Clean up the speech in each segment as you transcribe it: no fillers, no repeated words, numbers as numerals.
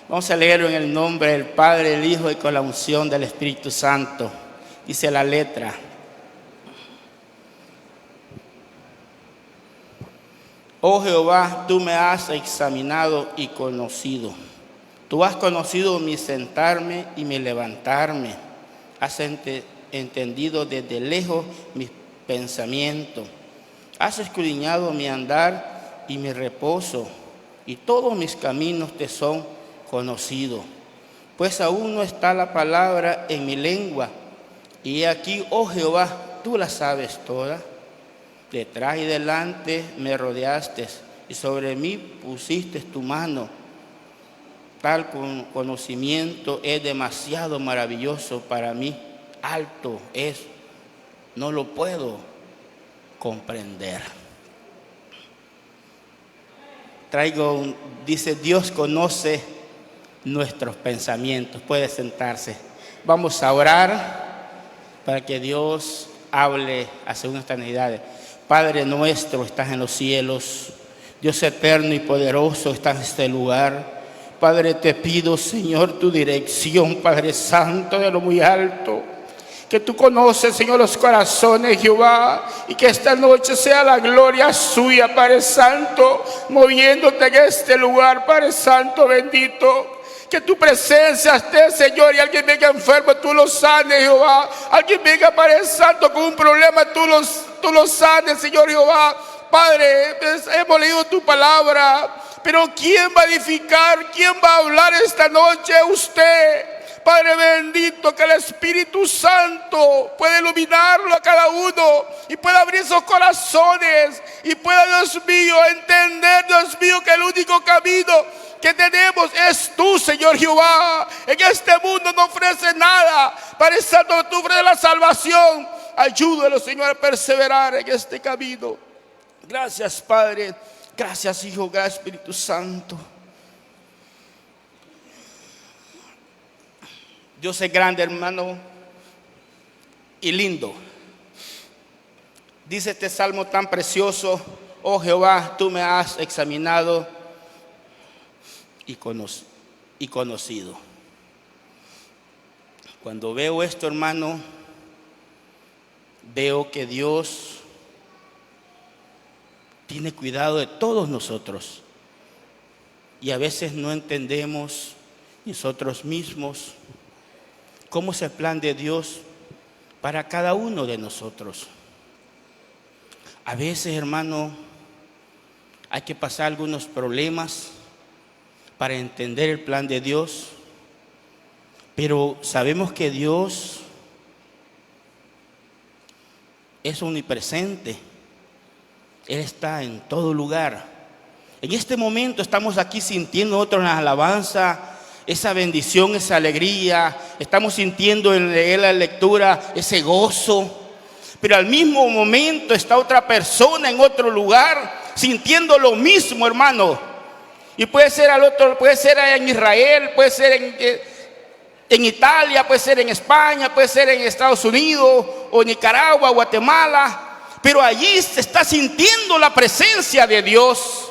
Vamos a leerlo en el nombre del Padre, del Hijo y con la unción del Espíritu Santo. Dice la letra: Oh Jehová, tú me has examinado y conocido. Tú has conocido mi sentarme y mi levantarme. Has entendido desde lejos mis pensamientos. Has escudriñado mi andar y mi reposo, y todos mis caminos te son conocidos. Pues aún no está la palabra en mi lengua, y aquí, oh Jehová, tú la sabes toda. Detrás y delante me rodeaste, y sobre mí pusiste tu mano. Tal conocimiento es demasiado maravilloso para mí, alto es, no lo puedo comprender. Dice, Dios conoce nuestros pensamientos. Puede sentarse. Vamos a orar para que Dios hable hacia una eternidad. Padre nuestro, estás en los cielos. Dios eterno y poderoso, estás en este lugar. Padre, te pido, Señor, tu dirección, Padre Santo, de lo muy alto. Que tú conoces, Señor, los corazones, Jehová, y que esta noche sea la gloria suya, Padre Santo, moviéndote en este lugar, Padre Santo bendito. Que tu presencia esté, Señor, y alguien venga enfermo, tú lo sanes, Jehová. Alguien venga, Padre Santo, con un problema, tú lo sanes, Señor Jehová. Padre, hemos leído tu palabra, pero ¿quién va a edificar? ¿Quién va a hablar esta noche? Usted. Padre bendito, que el Espíritu Santo pueda iluminarlo a cada uno y pueda abrir esos corazones y pueda, Dios mío, entender, Dios mío, que el único camino que tenemos es tú, Señor Jehová. En este mundo no ofrece nada. Padre Santo, tú ofreces la salvación. Ayúdalo, Señor, a perseverar en este camino. Gracias, Padre. Gracias, Hijo. Gracias, Espíritu Santo. Dios es grande, hermano, y lindo. Dice este salmo tan precioso: oh Jehová, tú me has examinado y conocido. Cuando veo esto, hermano, veo que Dios tiene cuidado de todos nosotros. Y a veces no entendemos nosotros mismos cómo es el plan de Dios para cada uno de nosotros. A veces, hermano, hay que pasar algunos problemas para entender el plan de Dios, pero sabemos que Dios es omnipresente. Él está en todo lugar. En este momento estamos aquí sintiendo nosotros la alabanza, esa bendición, esa alegría. Estamos sintiendo en leer la lectura ese gozo. Pero al mismo momento está otra persona en otro lugar sintiendo lo mismo, hermano. Y puede ser puede ser en Israel, puede ser en Italia, puede ser en España, puede ser en Estados Unidos o Nicaragua, Guatemala. Pero allí se está sintiendo la presencia de Dios.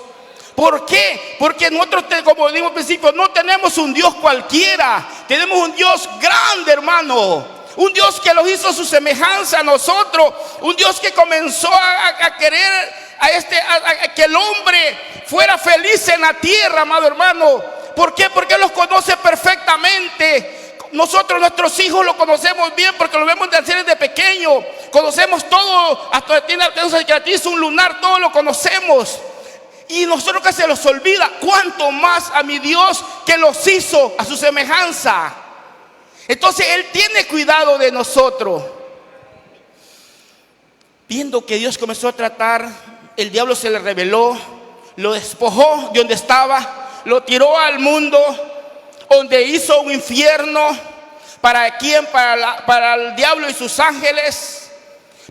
¿Por qué? Porque nosotros, como digo al principio, no tenemos un Dios cualquiera. Tenemos un Dios grande, hermano. Un Dios que los hizo a su semejanza a nosotros. Un Dios que comenzó a querer a que el hombre fuera feliz en la tierra, amado hermano. ¿Por qué? Porque Él los conoce perfectamente. Nosotros, nuestros hijos, lo conocemos bien porque lo vemos desde pequeño. Conocemos todo, hasta que tiene un lunar, todo lo conocemos. Y nosotros, que se nos olvida, cuánto más a mi Dios que los hizo a su semejanza. Entonces Él tiene cuidado de nosotros. Viendo que Dios comenzó a tratar, el diablo se le rebeló, lo despojó de donde estaba, lo tiró al mundo, donde hizo un infierno. ¿Para quién? Para el diablo y sus ángeles.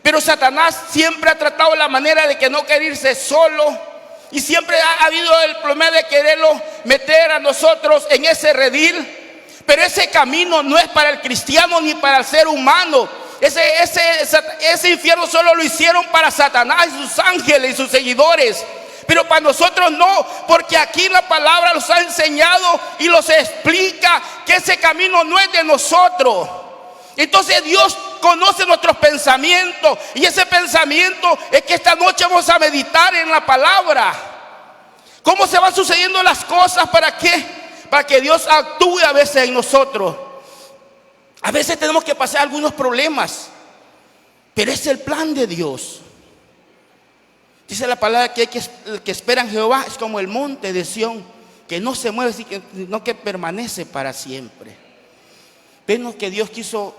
Pero Satanás siempre ha tratado la manera de que no quiere irse solo. Y siempre ha habido el problema de quererlo meter a nosotros en ese redil. Pero ese camino no es para el cristiano ni para el ser humano. Ese infierno solo lo hicieron para Satanás y sus ángeles y sus seguidores. Pero para nosotros no, porque aquí la palabra nos ha enseñado y nos explica que ese camino no es de nosotros. Entonces Dios conoce nuestros pensamientos, y ese pensamiento es que esta noche vamos a meditar en la palabra. ¿Cómo se van sucediendo las cosas? ¿Para qué? Para que Dios actúe a veces en nosotros. A veces tenemos que pasar algunos problemas, pero es el plan de Dios. Dice la palabra que el que espera en Jehová es como el monte de Sión, que no se mueve, sino que permanece para siempre. Vemos que Dios quiso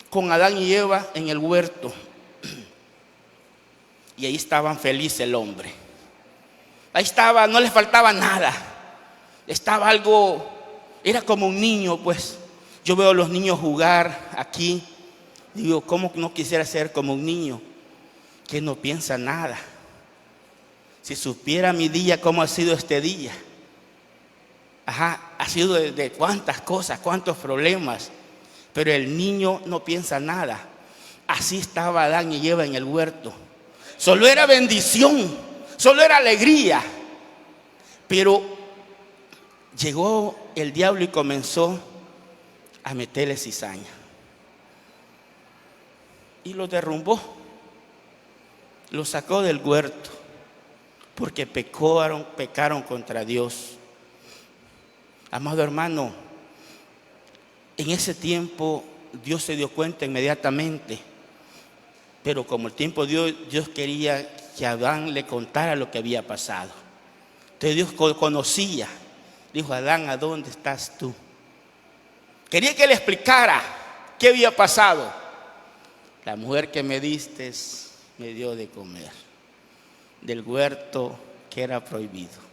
con Adán y Eva en el huerto, y ahí estaban felices el hombre. Ahí estaba, no les faltaba nada. Estaba algo, era como un niño, pues. Yo veo a los niños jugar aquí. Digo, ¿cómo no quisiera ser como un niño que no piensa nada? Si supiera mi día cómo ha sido este día. Ha sido de cuántas cosas, cuántos problemas. Pero el niño no piensa nada. Así estaba Adán y Eva en el huerto. Solo era bendición, solo era alegría. Pero llegó el diablo y comenzó a meterle cizaña. Y lo derrumbó. Lo sacó del huerto. Porque pecaron contra Dios. Amado hermano, en ese tiempo Dios se dio cuenta inmediatamente. Pero como el tiempo Dios quería que Adán le contara lo que había pasado. Entonces Dios conocía. Dijo: Adán, ¿a dónde estás tú? Quería que le explicara qué había pasado. La mujer que me diste me dio de comer del huerto que era prohibido.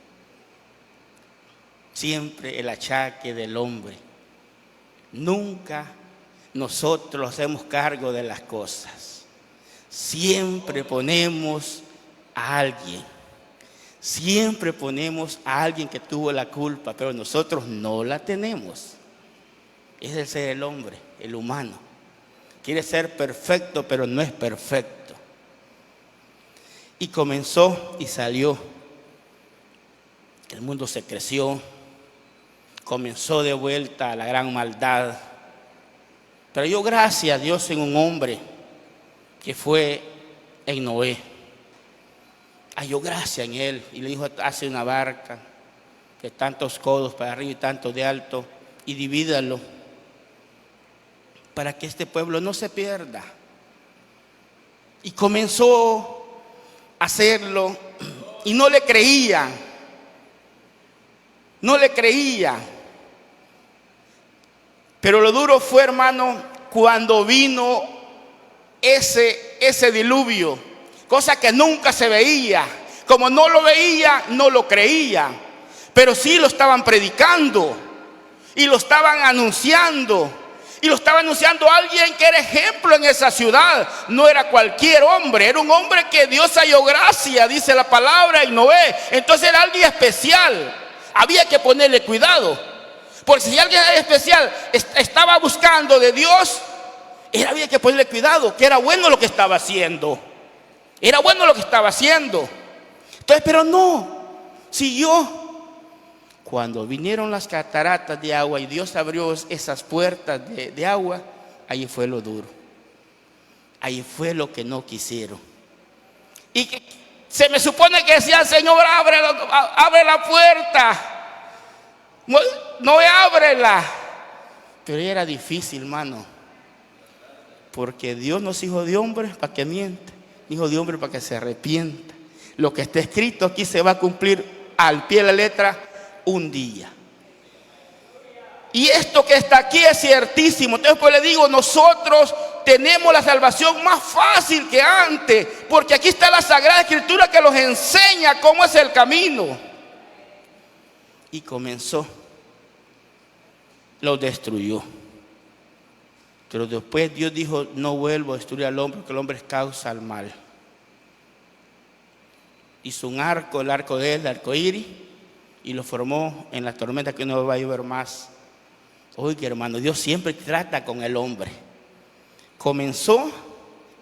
Siempre el achaque del hombre. Nunca nosotros hacemos cargo de las cosas. Siempre ponemos a alguien. Siempre ponemos a alguien que tuvo la culpa, pero nosotros no la tenemos. Es el ser el hombre, el humano. Quiere ser perfecto, pero no es perfecto. Y comenzó y salió. El mundo se creció. Comenzó de vuelta a la gran maldad. Pero yo gracias a Dios en un hombre que fue en Noé. Halló gracia en él y le dijo: hace una barca de tantos codos para arriba y tantos de alto y divídalo para que este pueblo no se pierda. Y comenzó a hacerlo y no le creían. No le creían. Pero lo duro fue, hermano, cuando vino ese diluvio, cosa que nunca se veía. Como no lo veía, no lo creía. Pero sí lo estaban predicando y lo estaban anunciando. Y lo estaba anunciando alguien que era ejemplo en esa ciudad. No era cualquier hombre, era un hombre que Dios halló gracia, dice la palabra, en Noé. Entonces era alguien especial. Había que ponerle cuidado, porque si alguien especial estaba buscando de Dios, había que ponerle cuidado, que era bueno lo que estaba haciendo. Era bueno lo que estaba haciendo. Entonces, pero no, siguió. Cuando vinieron las cataratas de agua y Dios abrió esas puertas de agua, ahí fue lo duro. Ahí fue lo que no quisieron. Y que se me supone que decía: Señor, abre la puerta. No ábrela. Pero era difícil, hermano. Porque Dios no es hijo de hombre para que miente, hijo de hombre para que se arrepienta. Lo que está escrito aquí se va a cumplir al pie de la letra un día. Y esto que está aquí es ciertísimo. Entonces pues le digo, nosotros tenemos la salvación más fácil que antes, porque aquí está la Sagrada Escritura que nos enseña cómo es el camino. Y comenzó, lo destruyó. Pero después Dios dijo: no vuelvo a destruir al hombre, porque el hombre es causa al mal. Hizo un arco, el arco de él, el arco iris, y lo formó en la tormenta que no va a llover más. Oiga, hermano, Dios siempre trata con el hombre. Comenzó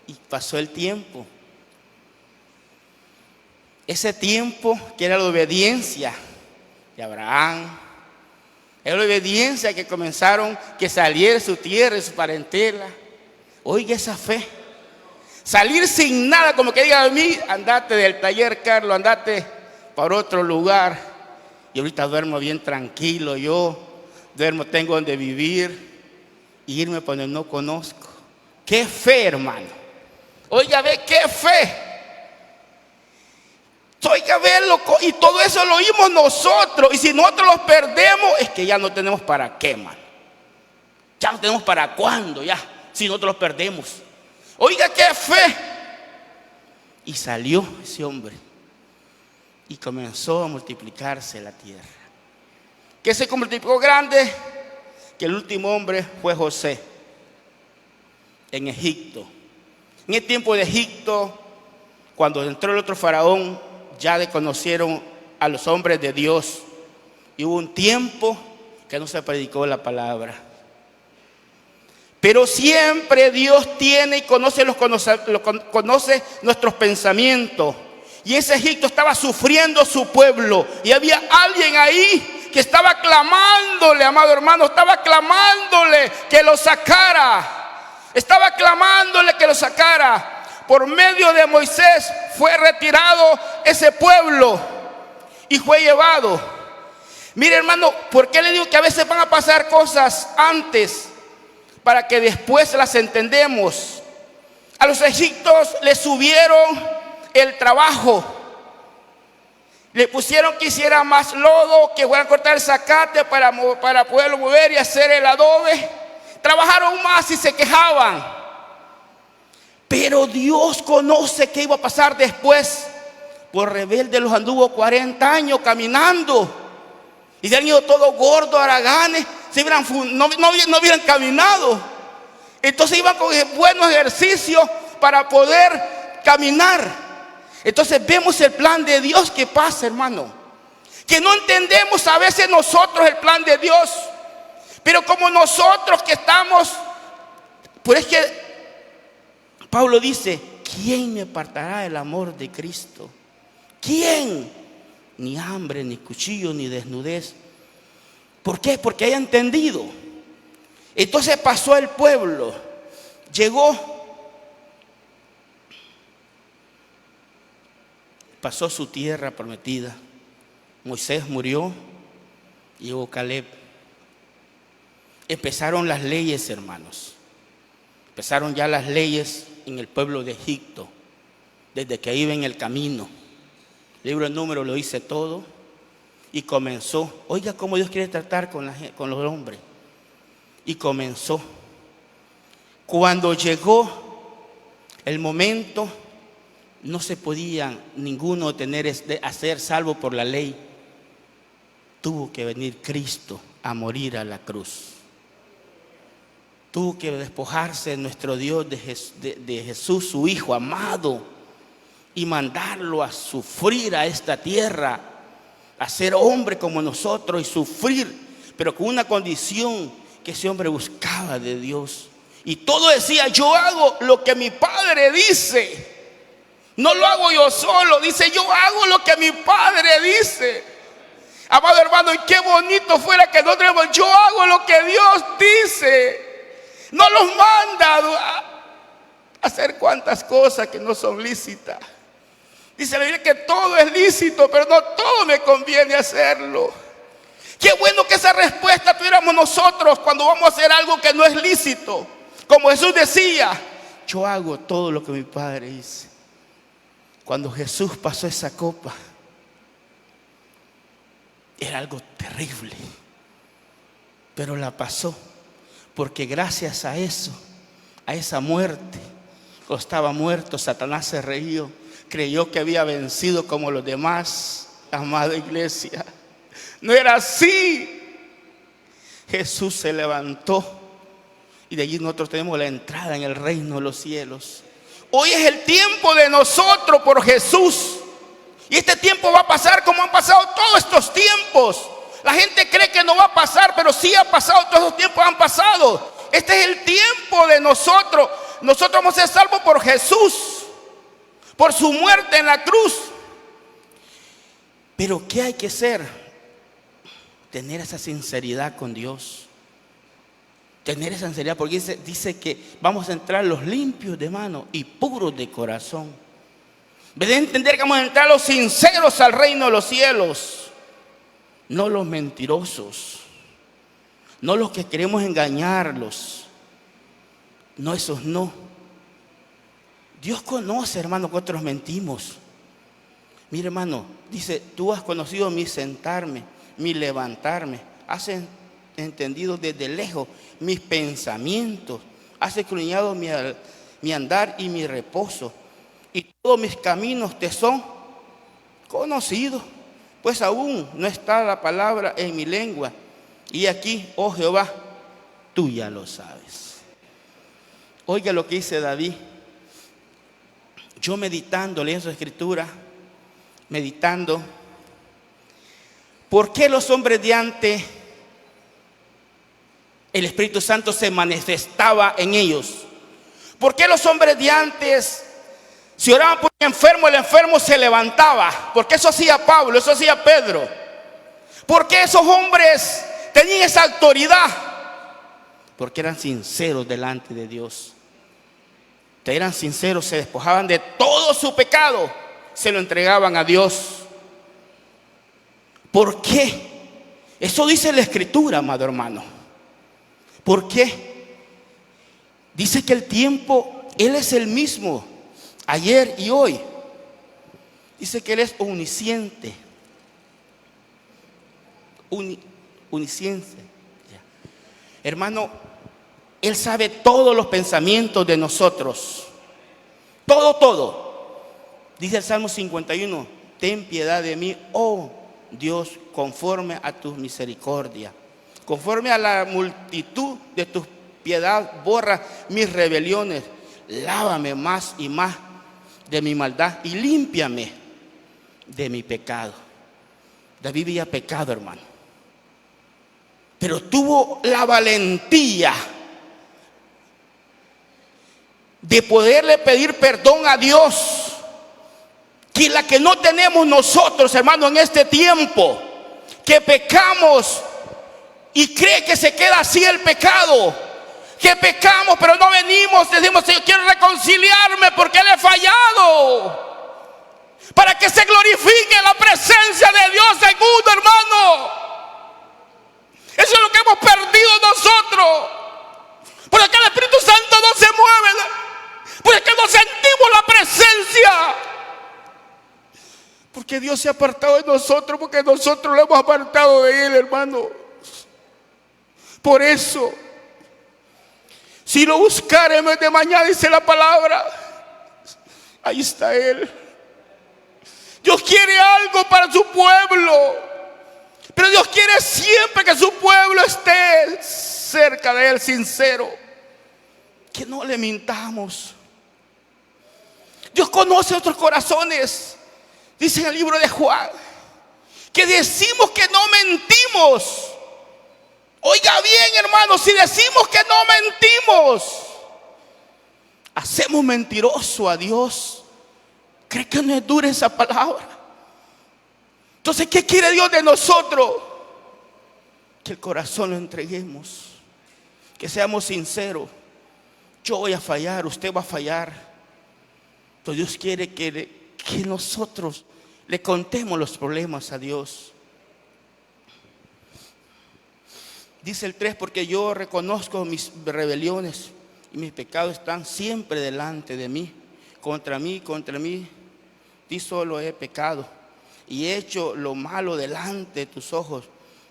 y pasó el tiempo. Ese tiempo que era la obediencia de Abraham, era la obediencia que comenzaron, que saliera de su tierra, de su parentela. Oiga esa fe. Salir sin nada, como que diga a mí, andate del taller, Carlos, andate para otro lugar. Y ahorita duermo bien tranquilo, yo duermo, tengo donde vivir. Y irme por donde no conozco. ¡Qué fe, hermano! Oiga, ve, qué fe. Oiga, verlo, y todo eso lo oímos nosotros. Y si nosotros los perdemos, es que ya no tenemos para qué, man. Ya no tenemos para cuándo, ya, si nosotros los perdemos. Oiga, qué fe. Y salió ese hombre y comenzó a multiplicarse la tierra. ¿Qué se multiplicó grande? Que el último hombre fue José en Egipto. En el tiempo de Egipto, cuando entró el otro faraón, ya desconocieron a los hombres de Dios. Y hubo un tiempo que no se predicó la palabra. Pero siempre Dios tiene y conoce nuestros pensamientos. Y ese Egipto estaba sufriendo su pueblo. Y había alguien ahí que estaba clamándole, amado hermano, estaba clamándole que lo sacara. Estaba clamándole que lo sacara. Por medio de Moisés fue retirado ese pueblo y fue llevado. Mire, hermano, ¿por qué le digo que a veces van a pasar cosas antes para que después las entendemos? A los egipcios les subieron el trabajo. Le pusieron que hiciera más lodo, que fueran a cortar el zacate para poderlo mover y hacer el adobe. Trabajaron más y se quejaban. Pero Dios conoce qué iba a pasar después. Por rebelde los anduvo 40 años caminando. Y se han ido todos gordos, haraganes. No hubieran caminado. Entonces iban con buenos ejercicios para poder caminar. Entonces vemos el plan de Dios que pasa, hermano. Que no entendemos a veces nosotros el plan de Dios. Pero como nosotros que estamos, pues es que Pablo dice, ¿quién me apartará del amor de Cristo? ¿Quién? Ni hambre, ni cuchillo, ni desnudez. ¿Por qué? Porque haya entendido. Entonces pasó el pueblo, pasó su tierra prometida. Moisés murió y llegó Caleb. Empezaron las leyes, hermanos. Empezaron ya las leyes en el pueblo de Egipto, desde que iba en el camino. El libro de Números lo dice todo. Y comenzó, oiga cómo Dios quiere tratar con los hombres. Y comenzó. Cuando llegó el momento, no se podían ninguno hacer salvo por la ley. Tuvo que venir Cristo a morir a la cruz. Tuvo que despojarse de nuestro Dios, de Jesús, su Hijo amado, y mandarlo a sufrir a esta tierra, a ser hombre como nosotros y sufrir, pero con una condición, que ese hombre buscaba de Dios. Y todo decía, yo hago lo que mi Padre dice. No lo hago yo solo, dice, yo hago lo que mi Padre dice. Amado hermano, y qué bonito fuera que nosotros digamos, yo hago lo que Dios dice. No los manda a hacer cuantas cosas que no son lícitas. Dice la Biblia que todo es lícito, pero no todo me conviene hacerlo. Qué bueno que esa respuesta tuviéramos nosotros cuando vamos a hacer algo que no es lícito. Como Jesús decía, yo hago todo lo que mi Padre dice. Cuando Jesús pasó esa copa, era algo terrible, pero la pasó. Porque gracias a eso, a esa muerte, cuando estaba muerto, Satanás se reía, creyó que había vencido como los demás. Amada iglesia, no era así. Jesús se levantó y de allí nosotros tenemos la entrada en el reino de los cielos. Hoy es el tiempo de nosotros por Jesús. Y este tiempo va a pasar como han pasado todos estos tiempos. La gente cree que no va a pasar, pero sí ha pasado, todos los tiempos han pasado. Este es el tiempo de nosotros. Nosotros vamos a ser salvos por Jesús, por su muerte en la cruz. Pero ¿qué hay que hacer? Tener esa sinceridad con Dios. Tener esa sinceridad, porque dice que vamos a entrar los limpios de mano y puros de corazón. Deben entender que vamos a entrar los sinceros al reino de los cielos. No los mentirosos. No los que queremos engañarlos. No, esos no. Dios conoce, hermano, que otros mentimos. Mire, hermano, dice, tú has conocido mi sentarme, mi levantarme. Has entendido desde lejos mis pensamientos. Has escudriñado mi andar y mi reposo. Y todos mis caminos te son conocidos. Pues aún no está la palabra en mi lengua. Y aquí, oh Jehová, tú ya lo sabes. Oiga lo que dice David. Yo meditando, leyendo su escritura, meditando, ¿por qué los hombres de antes el Espíritu Santo se manifestaba en ellos? ¿Por qué los hombres de antes, si oraban por un enfermo, el enfermo se levantaba? Porque eso hacía Pablo, eso hacía Pedro. ¿Por qué esos hombres tenían esa autoridad? Porque eran sinceros delante de Dios. Eran sinceros, se despojaban de todo su pecado, se lo entregaban a Dios. ¿Por qué? Eso dice la Escritura, amado hermano. ¿Por qué? Dice que el tiempo, Él es el mismo, ayer y hoy. Dice que Él es omnisciente. Omnisciente. Hermano, Él sabe todos los pensamientos de nosotros. Todo. Dice el Salmo 51, ten piedad de mí, oh Dios, conforme a tu misericordia. Conforme a la multitud de tus piedad, borra mis rebeliones. Lávame más y más de mi maldad y límpiame de mi pecado. David había pecado, hermano, pero tuvo la valentía de poderle pedir perdón a Dios, que la que no tenemos nosotros, hermano, en este tiempo, que pecamos y cree que se queda así el pecado, que pecamos pero no venimos, decimos, Señor, quiero reconciliarme porque le he fallado, para que se glorifique la presencia de Dios en uno, hermano. Eso es lo que hemos perdido nosotros, porque el Espíritu Santo no se mueve, porque no sentimos la presencia, porque Dios se ha apartado de nosotros, porque nosotros lo hemos apartado de Él, hermano. Por eso, si lo buscaremos de mañana, dice la palabra, ahí está Él. Dios quiere algo para su pueblo, pero Dios quiere siempre que su pueblo esté cerca de Él, sincero, que no le mintamos. Dios conoce nuestros corazones. Dice en el libro de Juan que decimos que no mentimos. Oiga bien, hermano, si decimos que no mentimos, hacemos mentiroso a Dios. ¿Cree que no es dura esa palabra? Entonces, ¿qué quiere Dios de nosotros? Que el corazón lo entreguemos, que seamos sinceros. Yo voy a fallar, usted va a fallar. Entonces Dios quiere que nosotros le contemos los problemas a Dios. Dice el 3, porque yo reconozco mis rebeliones y mis pecados están siempre delante de mí. Contra mí, ti solo he pecado y he hecho lo malo delante de tus ojos,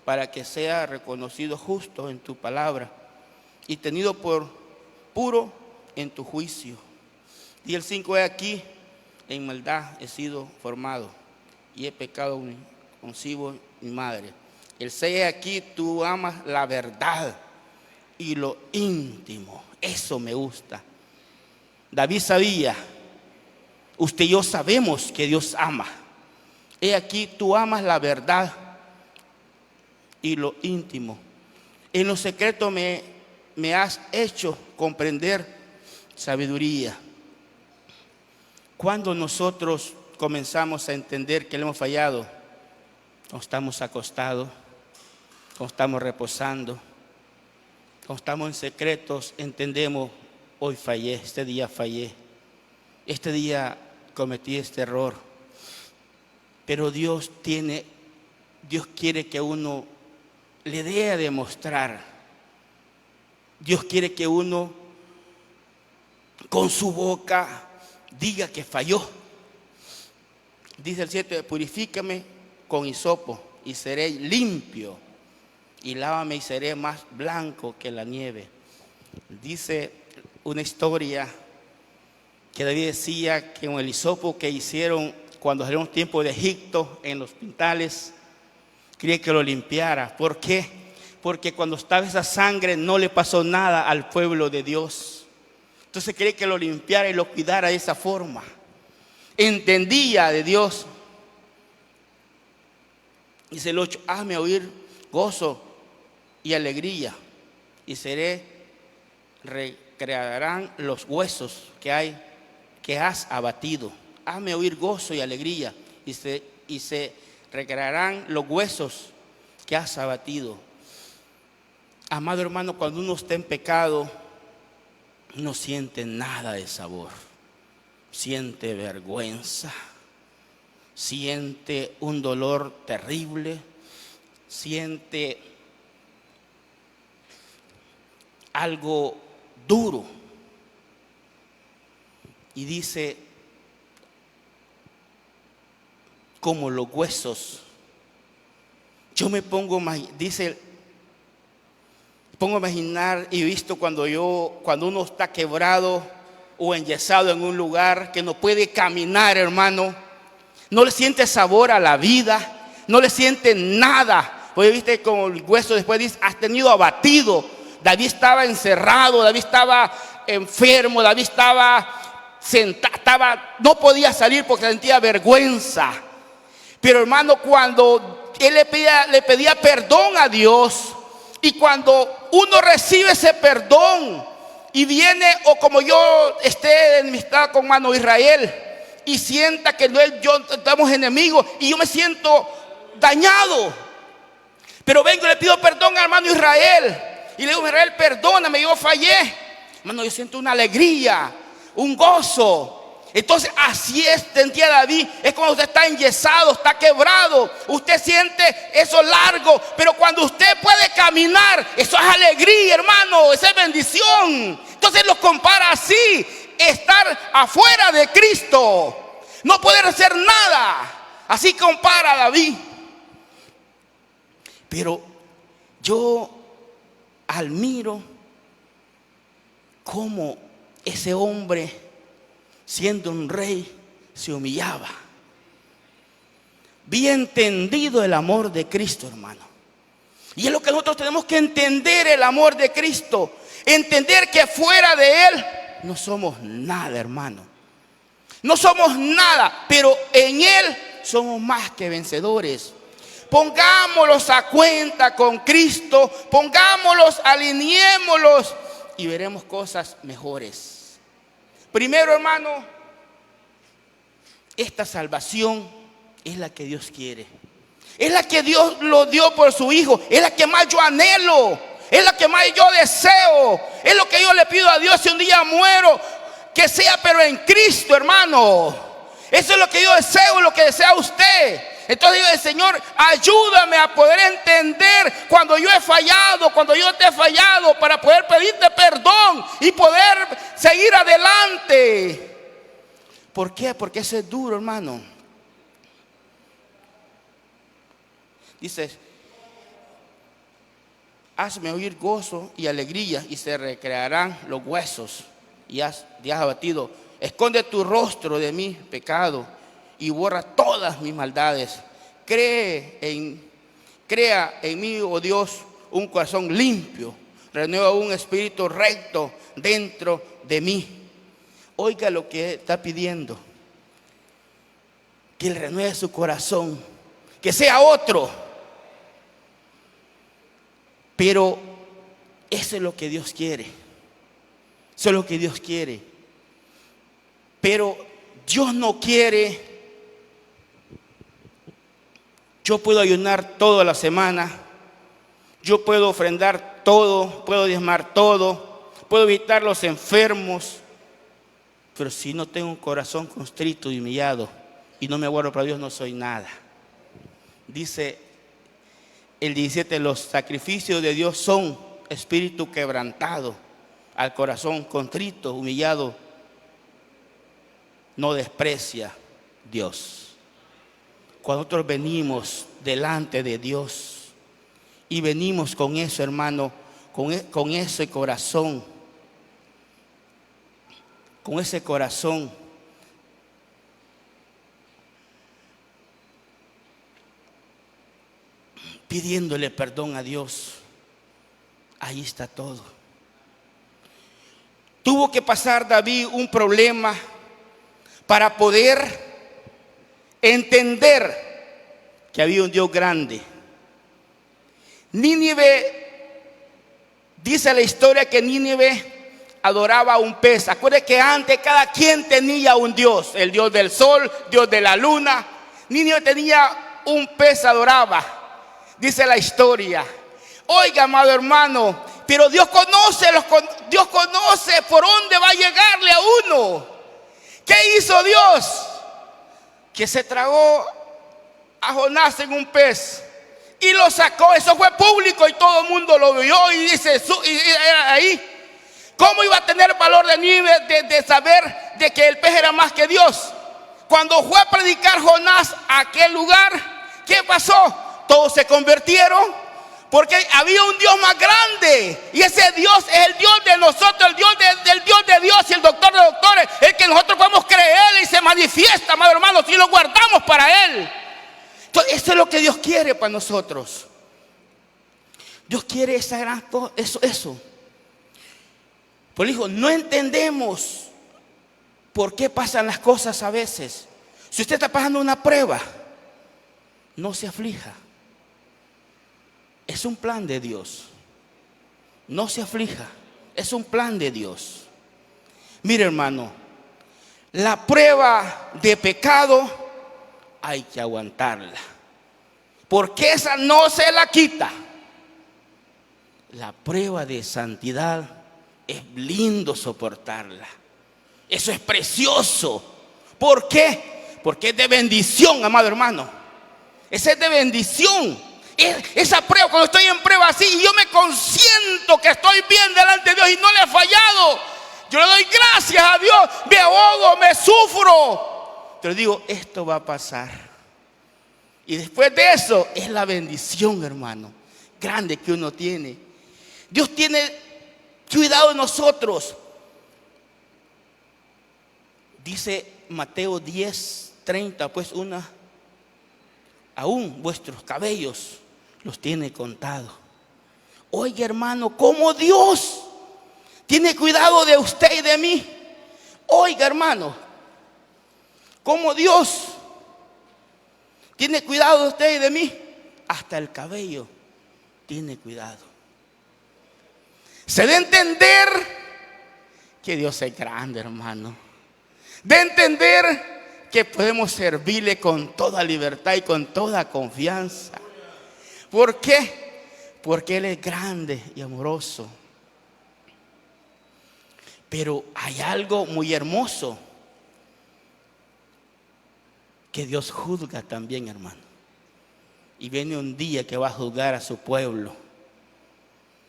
para que sea reconocido justo en tu palabra y tenido por puro en tu juicio. Y el 5, he aquí, en maldad he sido formado y he pecado consigo mi madre. El 6, he aquí, tú amas la verdad y lo íntimo. Eso me gusta. David sabía, usted y yo sabemos que Dios ama. He aquí, tú amas la verdad y lo íntimo. En lo secreto me has hecho comprender sabiduría. Cuando nosotros comenzamos a entender que le hemos fallado, cuando estamos acostados, cuando estamos reposando, cuando estamos en secretos, entendemos: hoy fallé, este día fallé, este día cometí este error. Pero Dios quiere que uno le dé a demostrar. Dios quiere que uno con su boca diga que falló. Dice el 7: purifícame con hisopo y seré limpio, y lávame y seré más blanco que la nieve. Dice una historia que David decía que con el hisopo que hicieron cuando salieron tiempo de Egipto en los pintales, quería que lo limpiara. ¿Por qué? Porque cuando estaba esa sangre no le pasó nada al pueblo de Dios. Entonces quería que lo limpiara y lo cuidara de esa forma. Entendía de Dios. Dice el 8: hazme oír gozo y alegría, y recrearán los huesos que has abatido. Hazme oír gozo y alegría, y se recrearán los huesos que has abatido. Amado hermano, cuando uno está en pecado, no siente nada de sabor. Siente vergüenza, siente un dolor terrible, siente algo duro. Y dice: como los huesos. Yo me pongo a imaginar, y he visto cuando uno está quebrado o enyesado en un lugar que no puede caminar, hermano, no le siente sabor a la vida, no le siente nada. Porque viste como el hueso después dice: has tenido abatido. David estaba encerrado, David estaba enfermo, David estaba sentado, no podía salir porque sentía vergüenza. Pero hermano, cuando él le pedía perdón a Dios, y cuando uno recibe ese perdón y viene, o como yo esté enemistada con mano Israel, y sienta que yo estamos enemigos y yo me siento dañado, pero vengo y le pido perdón al hermano Israel y le digo: Israel, perdóname, yo fallé. Hermano, yo siento una alegría, un gozo. Entonces así sentía David. Es cuando usted está enyesado, está quebrado, usted siente eso largo, pero cuando usted puede caminar, eso es alegría, hermano, esa es bendición. Entonces lo compara así: estar afuera de Cristo, no poder hacer nada. Así compara a David. Pero yo admiro cómo ese hombre, siendo un rey, se humillaba. Bien entendido el amor de Cristo, hermano. Y es lo que nosotros tenemos que entender: el amor de Cristo. Entender que fuera de Él no somos nada, hermano. No somos nada, pero en Él somos más que vencedores. Pongámoslos a cuenta con Cristo, pongámoslos, alineémoslos y veremos cosas mejores. Primero, hermano, esta salvación es la que Dios quiere. Es la que Dios lo dio por su Hijo. Es la que más yo anhelo. Es la que más yo deseo. Es lo que yo le pido a Dios si un día muero, que sea pero en Cristo, hermano. Eso es lo que yo deseo, lo que desea usted. Entonces digo: Señor, ayúdame a poder entender cuando yo he fallado, cuando yo te he fallado, para poder pedirte perdón y poder seguir adelante. ¿Por qué? Porque eso es duro, hermano. Dice: hazme oír gozo y alegría, y se recrearán los huesos y has abatido. Esconde tu rostro de mi pecado y borra todas mis maldades. Crea en mí, oh Dios, un corazón limpio. Renueva un espíritu recto dentro de mí. Oiga lo que está pidiendo: que Él renueve su corazón, que sea otro. Pero eso es lo que Dios quiere. Eso es lo que Dios quiere. Pero Dios no quiere Yo puedo ayunar toda la semana, yo puedo ofrendar todo, puedo diezmar todo, puedo evitar los enfermos, pero si no tengo un corazón constrito y humillado y no me guardo para Dios, no soy nada. Dice el 17, los sacrificios de Dios son espíritu quebrantado, al corazón contrito, humillado, no desprecia Dios. Cuando nosotros venimos delante de Dios y venimos con eso, hermano, con ese corazón, pidiéndole perdón a Dios, ahí está todo. Tuvo que pasar David un problema para poder entender que había un Dios grande. Nínive, dice la historia que Nínive adoraba a un pez. Acuérdense que antes cada quien tenía un Dios, el Dios del sol, Dios de la luna. Nínive tenía un pez, adoraba. Dice la historia. Oiga, amado hermano, pero Dios conoce por dónde va a llegarle a uno. ¿Qué hizo Dios? Que se tragó a Jonás en un pez y lo sacó. Eso fue público y todo el mundo lo vio y dice, y era ahí. ¿Cómo iba a tener valor de Nínive de saber de que el pez era más que Dios? Cuando fue a predicar Jonás a aquel lugar, ¿qué pasó? Todos se convirtieron porque había un Dios más grande, y ese Dios es el Dios de nosotros, el Dios del Dios de Dios y el doctor de doctores, el que nosotros podemos creer y se manifiesta, amado hermano, si lo guardamos para Él. Entonces, eso es lo que Dios quiere para nosotros. Dios quiere esa gran cosa, eso. Por hijo, no entendemos por qué pasan las cosas a veces. Si usted está pasando una prueba, no se aflija. Es un plan de Dios. No se aflija. Es un plan de Dios. Mire, hermano, la prueba de pecado hay que aguantarla, porque esa no se la quita. La prueba de santidad es lindo soportarla. Eso es precioso. ¿Por qué? Porque es de bendición, amado hermano. Esa es de bendición. Esa prueba, cuando estoy en prueba así y yo me consiento que estoy bien delante de Dios y no le he fallado, yo le doy gracias a Dios, me ahogo, me sufro, pero digo, esto va a pasar. Y después de eso es la bendición, hermano, grande que uno tiene. Dios tiene cuidado de nosotros. Dice Mateo 10:30, pues aún vuestros cabellos los tiene contados. Oiga, hermano, ¿cómo Dios tiene cuidado de usted y de mí? Oiga, hermano, ¿cómo Dios tiene cuidado de usted y de mí? Hasta el cabello tiene cuidado. Se debe entender que Dios es grande, hermano. De entender que podemos servirle con toda libertad y con toda confianza. ¿Por qué? Porque Él es grande y amoroso. Pero hay algo muy hermoso, que Dios juzga también, hermano. Y viene un día que va a juzgar a su pueblo.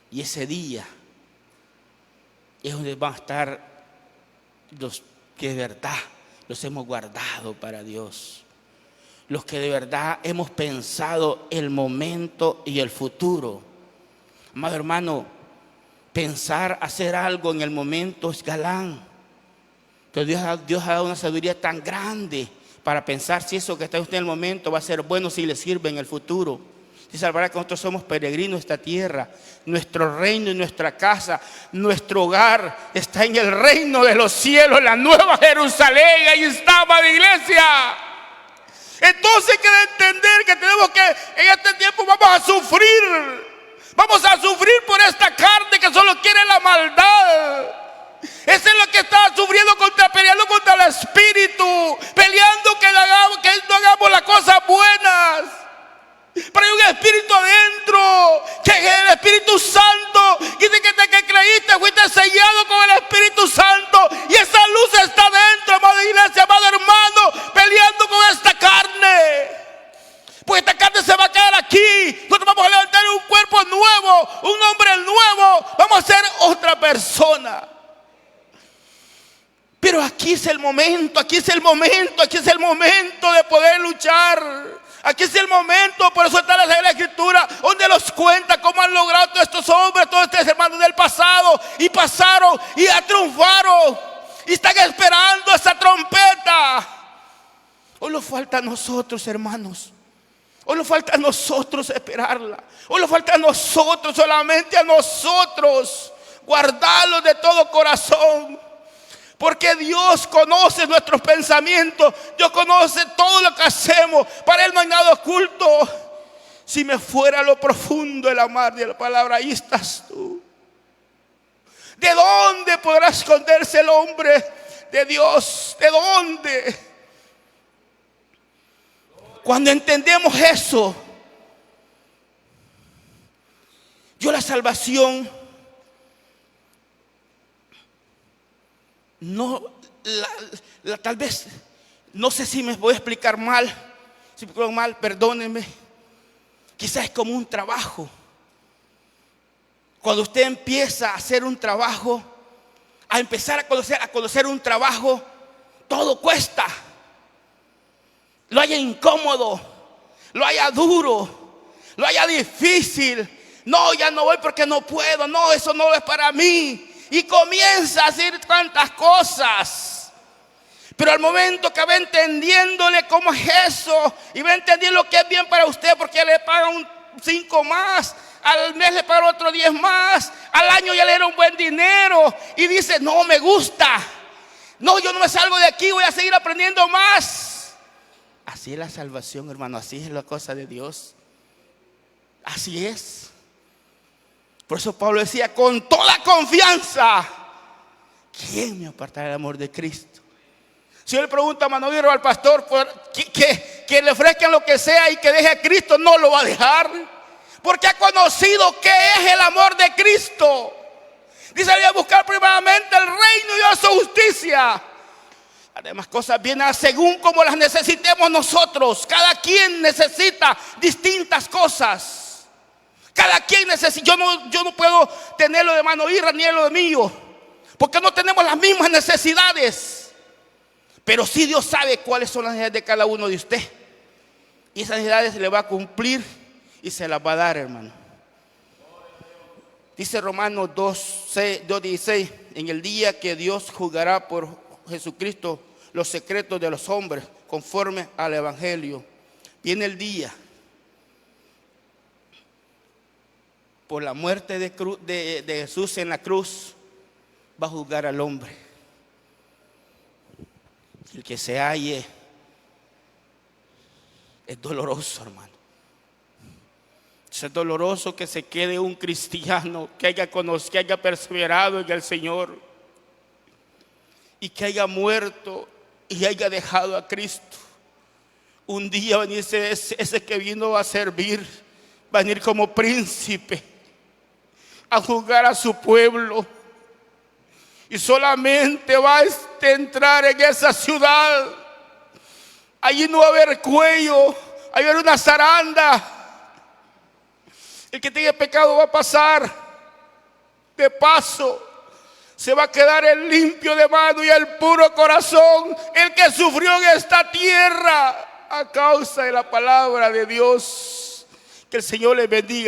Y ese día es donde van a estar los que de verdad los hemos guardado para Dios. Los que de verdad hemos pensado el momento y el futuro. Amado hermano, pensar hacer algo en el momento es galán. Pero Dios ha dado una sabiduría tan grande para pensar si eso que está usted en el momento va a ser bueno, si le sirve en el futuro. Dice la verdad que nosotros somos peregrinos de esta tierra. Nuestro reino y nuestra casa, nuestro hogar está en el reino de los cielos, la nueva Jerusalén. Ahí está, amada iglesia. Entonces hay que entender que tenemos que, en este tiempo vamos a sufrir. Vamos a sufrir por esta carne que solo quiere la maldad. Eso es lo que está sufriendo peleando contra el espíritu, peleando que no hagamos las cosas buenas. Pero hay un espíritu adentro, que es el Espíritu Santo. Dice que desde que creíste fuiste sellado con el Espíritu Santo. Y esa luz está dentro, amada iglesia, amado hermano, peleando con esta carne. Porque esta carne se va a quedar aquí. Nosotros vamos a levantar un cuerpo nuevo, un hombre nuevo. Vamos a ser otra persona. Pero aquí es el momento, aquí es el momento, aquí es el momento de poder luchar. Aquí es el momento, por eso está la Escritura, donde nos cuenta cómo han logrado todos estos hombres, todos estos hermanos del pasado, y pasaron y ya triunfaron, y están esperando esa trompeta. Hoy nos falta a nosotros, hermanos. Hoy nos falta a nosotros esperarla. Hoy nos falta a nosotros, solamente a nosotros, guardarlo de todo corazón. Porque Dios conoce nuestros pensamientos. Dios conoce todo lo que hacemos. Para Él no hay nada oculto. Si me fuera a lo profundo de la mar de la palabra, ahí estás tú. ¿De dónde podrá esconderse el hombre de Dios? ¿De dónde? Cuando entendemos eso, yo la salvación no, tal vez, no sé si me voy a explicar mal. Si me explico mal, perdónenme. Quizás es como un trabajo. Cuando usted empieza a hacer un trabajo, a empezar a conocer un trabajo, todo cuesta. Lo haya incómodo, lo haya duro, lo haya difícil. No, ya no voy porque no puedo. No, eso no es para mí. Y comienza a hacer tantas cosas. Pero al momento que va entendiéndole cómo es eso, y va entendiendo lo que es bien para usted, porque le pagan un 5 más, al mes le pagan otro 10 más, al año ya le era un buen dinero, y dice, no, me gusta. No, yo no me salgo de aquí, voy a seguir aprendiendo más. Así es la salvación, hermano, así es la cosa de Dios. Así es. Por eso Pablo decía, con toda confianza, ¿quién me apartará del amor de Cristo? Si yo le pregunto a Manuel o al pastor que le ofrezcan lo que sea y que deje a Cristo, no lo va a dejar. Porque ha conocido qué es el amor de Cristo. Dice, voy a buscar primeramente el reino de Dios, su justicia. Además, cosas vienen según como las necesitemos nosotros. Cada quien necesita distintas cosas. Cada quien necesita. Yo no puedo tener lo de Mano Irra ni lo de mío, porque no tenemos las mismas necesidades. Pero sí Dios sabe cuáles son las necesidades de cada uno de usted. Y esas necesidades se le va a cumplir y se las va a dar, hermano. Dice Romanos 2:16, en el día que Dios juzgará por Jesucristo los secretos de los hombres conforme al Evangelio. Viene el día. Por la muerte de Jesús en la cruz, va a juzgar al hombre. El que se halle es doloroso, hermano. Es doloroso que se quede un cristiano que haya conocido, que haya perseverado en el Señor y que haya muerto y haya dejado a Cristo. Un día va a venir ese que vino a servir, va a venir como príncipe a juzgar a su pueblo, y solamente va a entrar en esa ciudad. Allí no va a haber cuello, ahí va a haber una zaranda. El que tenga pecado va a pasar de paso, se va a quedar el limpio de mano y el puro corazón, el que sufrió en esta tierra a causa de la palabra de Dios. Que el Señor les bendiga.